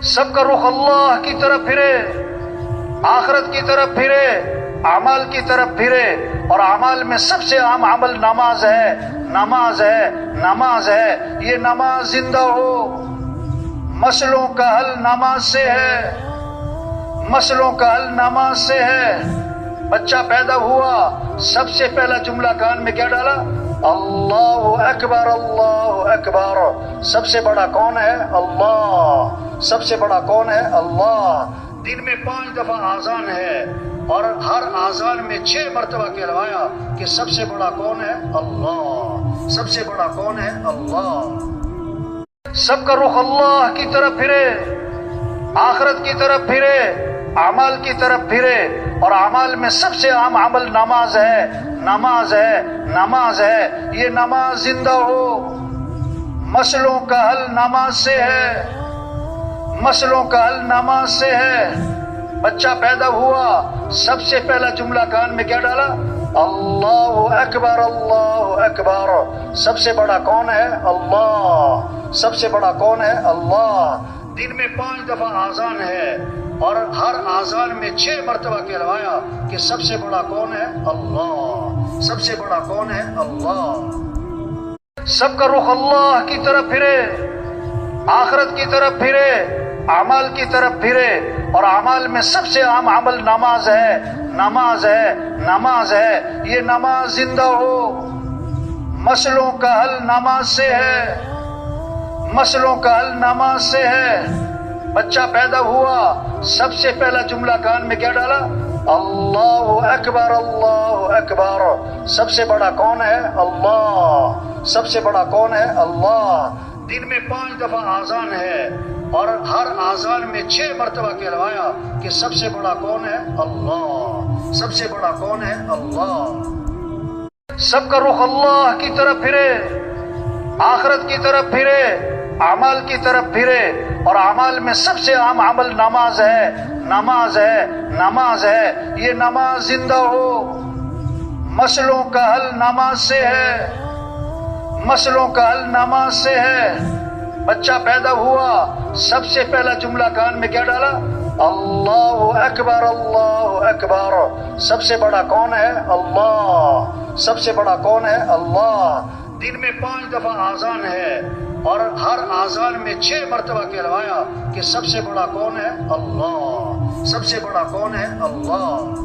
سب کا رخ اللہ کی طرف پھرے، آخرت کی طرف پھرے، اعمال کی طرف پھرے، اور اعمال میں سب سے اہم عمل نماز ہے، نماز ہے، نماز ہے۔ یہ نماز زندہ ہو، مسئلوں کا حل نماز سے ہے، مسئلوں کا حل نماز سے ہے۔ بچہ پیدا ہوا، سب سے پہلا جملہ کان میں کیا ڈالا؟ اللہ اکبر، اللہ اکبر۔ سب سے بڑا کون ہے؟ اللہ۔ سب سے بڑا کون ہے؟ اللہ۔ دن میں 5 دفعہ آذان ہے، اور ہر آذان میں 6 مرتبہ کہلوایا کہ سب سے بڑا کون ہے؟ اللہ۔ سب سے بڑا کون ہے؟ اللہ۔ سب کا رخ اللہ کی طرف پھرے، آخرت کی طرف پھرے، اعمال کی طرف پھرے، اور اعمال میں سب سے اہم عمل نماز ہے، نماز ہے، نماز ہے۔ یہ نماز زندہ ہو، مسئلوں کا حل نماز سے ہے، مسئلوں کا حل نماز سے ہے۔ بچہ پیدا ہوا، سب سے پہلا جملہ کان میں کیا ڈالا؟ اللہ اکبر، اللہ اکبر۔ سب سے بڑا کون ہے؟ اللہ۔ سب سے بڑا کون ہے؟ اللہ۔ دن میں 5 دفعہ آذان ہے، اور ہر آذان میں 6 مرتبہ کہلوایا کہ سب سے بڑا کون ہے؟ اللہ۔ سب سے بڑا کون ہے؟ اللہ۔ سب کا رخ اللہ کی طرف پھرے، آخرت کی طرف پھرے، اعمال کی طرف پھرے، اور اعمال میں سب سے اہم عمل نماز ہے، نماز ہے، نماز ہے۔ یہ نماز زندہ ہو، مسئلوں کا حل نماز سے ہے، مسئلوں کا حل نماز سے ہے۔ بچہ پیدا ہوا، سب سے پہلا جملہ کان میں کیا ڈالا؟ اللہ اکبر، اللہ اکبر۔ سب سے بڑا کون ہے؟ اللہ۔ سب سے بڑا کون ہے؟ اللہ۔ دن میں 5 دفعہ آذان ہے، اور ہر آذان میں 6 مرتبہ کہلوایا کہ سب سے بڑا کون ہے؟ اللہ۔ سب سے بڑا کون ہے؟ اللہ۔ سب کا رخ اللہ کی طرف پھرے، آخرت کی طرف پھرے، اعمال کی طرف پھرے، اور اعمال میں سب سے اہم عمل نماز ہے، نماز ہے، نماز ہے۔ یہ نماز زندہ ہو، مسئلوں کا حل نماز سے ہے، مسئلوں کا حل نماز سے ہے۔ بچہ پیدا ہوا، سب سے پہلا جملہ کان میں کیا ڈالا؟ اللہ اکبر، اللہ اکبر۔ سب سے بڑا کون ہے؟ اللہ۔ سب سے بڑا کون ہے؟ اللہ۔ دن میں 5 دفعہ آذان ہے، اور ہر آذان میں 6 مرتبہ کہلوایا کہ سب سے بڑا کون ہے؟ اللہ۔ سب سے بڑا کون ہے؟ اللہ۔